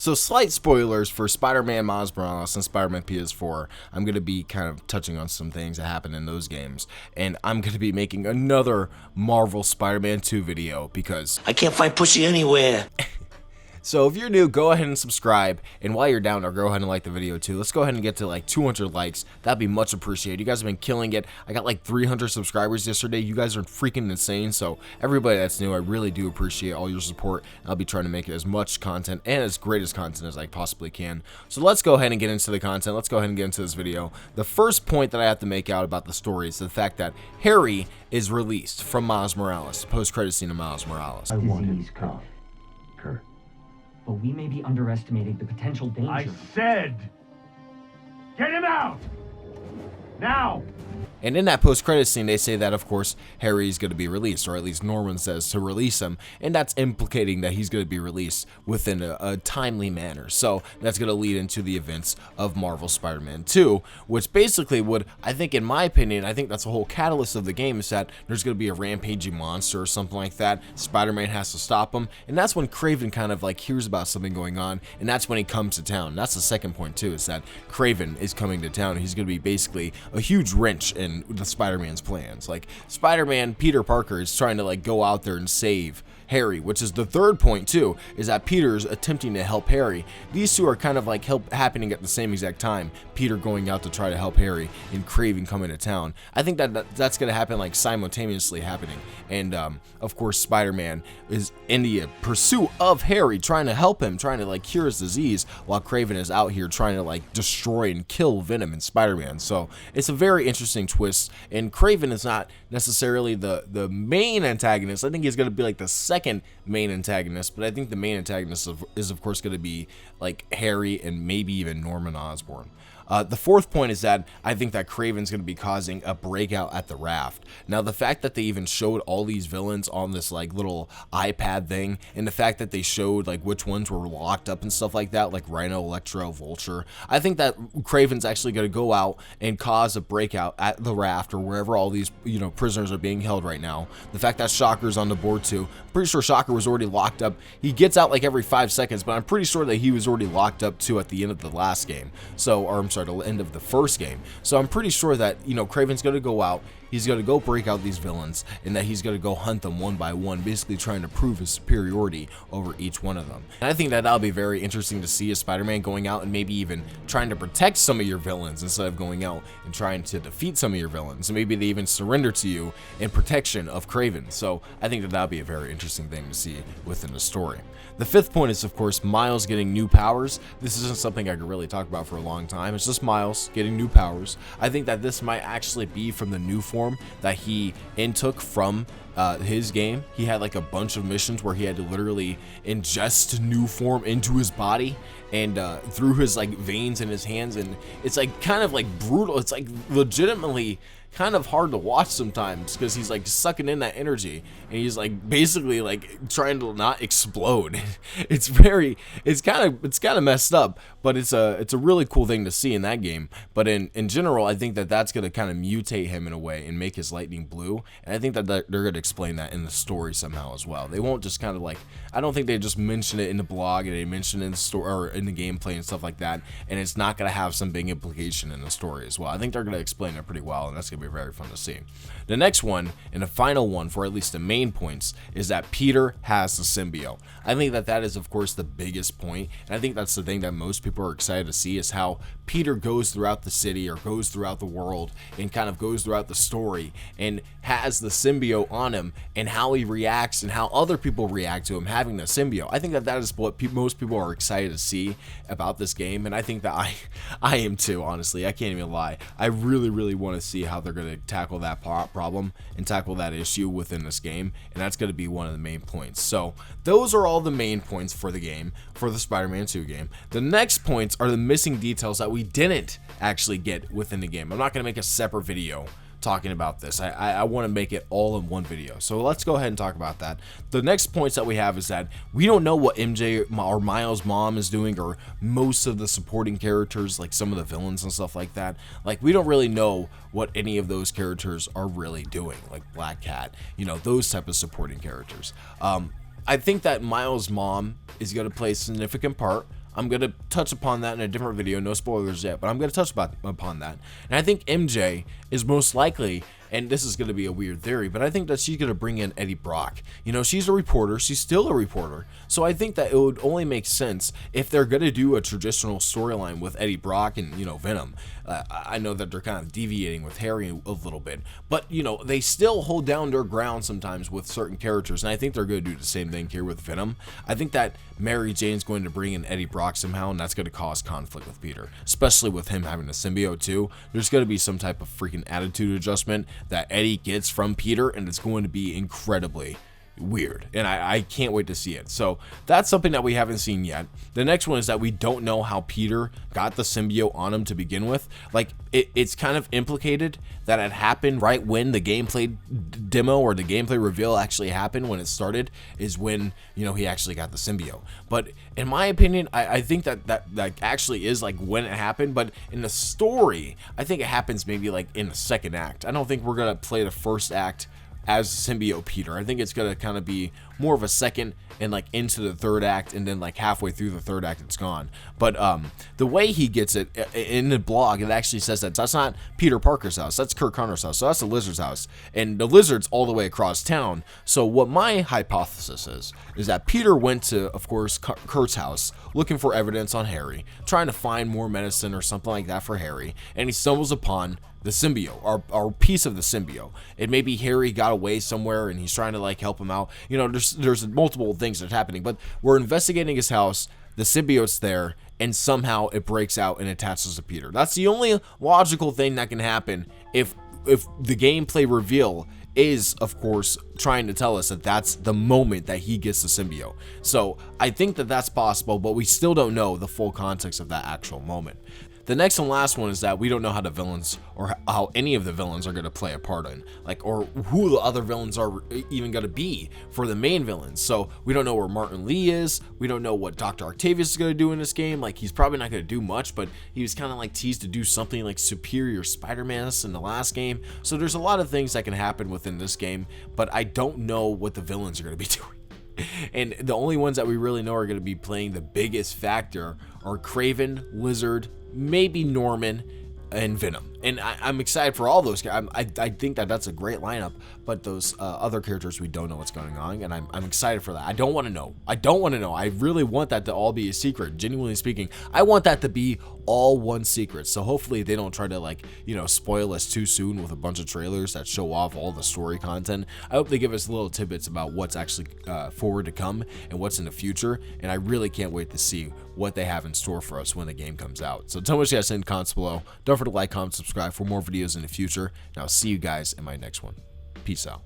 So slight spoilers for Spider-Man Miles Morales and Spider-Man PS4. I'm going to be kind of touching on some things that happened in those games. And I'm going to be making another Marvel Spider-Man 2 video because I can't find pussy anywhere. So if you're new, go ahead and subscribe, and while you're down there, go ahead and like the video too. Let's go ahead and get to like 200 likes. That'd be much appreciated. You guys have been killing it. I got like 300 subscribers yesterday. You guys are freaking insane. So everybody that's new, I really do appreciate all your support. I'll be trying to make it as much content and as great as content as I possibly can. So let's go ahead and get into the content. Let's go ahead and get into this video. The first point that I have to make out about the story is the fact that Harry is released from Miles Morales, post-credit scene of Miles Morales. I want him cuffed, Kurt. But we may be underestimating the potential danger. I said, get him out! Now! And in that post-credit scene, they say that, of course, Harry's going to be released, or at least Norman says to release him, and that's implicating that he's going to be released within a timely manner. So that's going to lead into the events of Marvel Spider-Man 2, which basically would, I think, in my opinion, I think that's the whole catalyst of the game, is that there's going to be a rampaging monster or something like that. Spider-Man has to stop him, and that's when Kraven kind of like hears about something going on, and that's when he comes to town. That's the second point too, is that Kraven is coming to town. He's going to be basically a huge wrench in the Spider-Man's plans. Like, Spider-Man, Peter Parker, is trying to like go out there and save Harry, which is the third point too, is that Peter's attempting to help Harry. These two are kind of like happening at the same exact time. Peter going out to try to help Harry and Kraven coming to town. I think that's going to happen like simultaneously happening. And of course, Spider-Man is in the pursuit of Harry, trying to help him, trying to like cure his disease, while Kraven is out here trying to like destroy and kill Venom and Spider-Man. So it's a very interesting twist, and Kraven is not necessarily the main antagonist. I think he's going to be like the second main antagonist, but I think the main antagonist is of course going to be like Harry and maybe even Norman Osborn. The fourth point is that I think that Kraven's going to be causing a breakout at the Raft. Now, the fact that they even showed all these villains on this like little iPad thing, and the fact that they showed like which ones were locked up and stuff like that, like Rhino, Electro, Vulture, I think that Kraven's actually going to go out and cause a breakout at the Raft, or wherever all these, prisoners are being held right now. The fact that Shocker's on the board too. I'm pretty sure Shocker was already locked up. He gets out like every 5 seconds, but I'm pretty sure that he was already locked up too at the end of the last game. So, or I'm sorry, the end of the first game. So I'm pretty sure that, Kraven's going to go out, he's going to go break out these villains, and that he's going to go hunt them one by one, basically trying to prove his superiority over each one of them. And I think that that'll be very interesting to see, as Spider-Man going out and maybe even trying to protect some of your villains instead of going out and trying to defeat some of your villains. And maybe they even surrender to you in protection of Kraven. So I think that that'll be a very interesting thing to see within the story. The fifth point is, of course, Miles getting new powers. This isn't something I could really talk about for a long time. It's just Miles getting new powers. I think that this might actually be from the new form that he intook from his game. He had like a bunch of missions where he had to literally ingest new form into his body and through his like veins in his hands, and it's like kind of like brutal. It's like legitimately kind of hard to watch sometimes, because he's like sucking in that energy and he's like basically like trying to not explode. It's kind of messed up, but it's a really cool thing to see in that game. But in general, I think that that's going to kind of mutate him in a way and make his lightning blue, and I think that they're going to explain that in the story somehow as well. They won't just kind of like, I don't think they just mention it in the blog and they mention it in the story or in the gameplay and stuff like that, and it's not going to have some big implication in the story as well. I think they're going to explain it pretty well, and that's going to be very fun to see. The next one, and the final one for at least the main points, is that Peter has the symbiote. I think that that is, of course, the biggest point, and I think that's the thing that most people are excited to see, is how Peter goes throughout the city or goes throughout the world and kind of goes throughout the story and has the symbiote on him, and how he reacts and how other people react to him having the symbiote. I think that that is what most people are excited to see about this game, and I think that I am too, honestly. I can't even lie. I really want to see how they're going to tackle that problem and tackle that issue within this game, and that's going to be one of the main points. So those are all the main points for the game, for the Spider-Man 2 game. The next points are the missing details that we didn't actually get within the game. I'm not going to make a separate video talking about this. I want to make it all in one video. So let's go ahead and talk about that. The next points that we have is that we don't know what MJ or Miles' mom is doing, or most of the supporting characters, like some of the villains and stuff like that. Like, we don't really know what any of those characters are really doing, like Black Cat, those type of supporting characters. I think that Miles' mom is going to play a significant part. I'm going to touch upon that in a different video, no spoilers yet, but I'm going to touch upon that. And I think MJ is most likely, and this is going to be a weird theory, but I think that she's going to bring in Eddie Brock. You know, she's a reporter, she's still a reporter, so I think that it would only make sense if they're going to do a traditional storyline with Eddie Brock and, you know, Venom. I know that they're kind of deviating with Harry a little bit, but, you know, they still hold down their ground sometimes with certain characters, and I think they're going to do the same thing here with Venom. I think that Mary Jane's going to bring in Eddie Brock somehow, and that's going to cause conflict with Peter, especially with him having a symbiote too. There's going to be some type of freaking attitude adjustment that Eddie gets from Peter, and it's going to be incredibly weird, and I can't wait to see it. So that's something that we haven't seen yet. The next one is that we don't know how Peter got the symbiote on him to begin with. Like, it's kind of implicated that it happened right when the gameplay demo or the gameplay reveal actually happened. When it started is when, you know, he actually got the symbiote. But in my opinion, I think that actually is like when it happened, but in the story I think it happens maybe like in the second act. I don't think we're gonna play the first act as symbiote Peter. I think it's gonna kind of be more of a second and like into the third act, and then like halfway through the third act it's gone. But the way he gets it in the blog, it actually says that that's not Peter Parker's house, that's Kirk Connor's house, so that's the Lizard's house, and the Lizard's all the way across town. So what my hypothesis is that Peter went to, of course, Kurt's house looking for evidence on Harry, trying to find more medicine or something like that for Harry, and he stumbles upon the symbiote, or piece of the symbiote. It may be Harry got away somewhere and he's trying to like help him out. You know, there's multiple things that's happening, but we're investigating his house, the symbiote's there, and somehow it breaks out and attaches to Peter. That's the only logical thing that can happen if the gameplay reveal is, of course, trying to tell us that that's the moment that he gets the symbiote. So I think that that's possible, but we still don't know the full context of that actual moment. The next and last one is that we don't know how the villains, or how any of the villains are going to play a part in, like, or who the other villains are even going to be for the main villains. So we don't know where Martin Lee is. We don't know what Dr. Octavius is going to do in this game. Like, he's probably not going to do much, but he was kind of like teased to do something like Superior Spider-Man in the last game. So there's a lot of things that can happen within this game, but I don't know what the villains are going to be doing. And the only ones that we really know are going to be playing the biggest factor are Kraven, Lizard, maybe Norman, and Venom. And I'm excited for all those guys. I think that that's a great lineup, but those other characters, we don't know what's going on, and I'm excited for that. I don't want to know. I really want that to all be a secret. Genuinely speaking, I want that to be all one secret. So hopefully they don't try to, like, you know, spoil us too soon with a bunch of trailers that show off all the story content. I hope they give us little tidbits about what's actually forward to come and what's in the future, and I really can't wait to see what they have in store for us when the game comes out. So tell me what you guys think in the comments below. Don't forget to like, comment, subscribe for more videos in the future, and I'll see you guys in my next one. Peace out.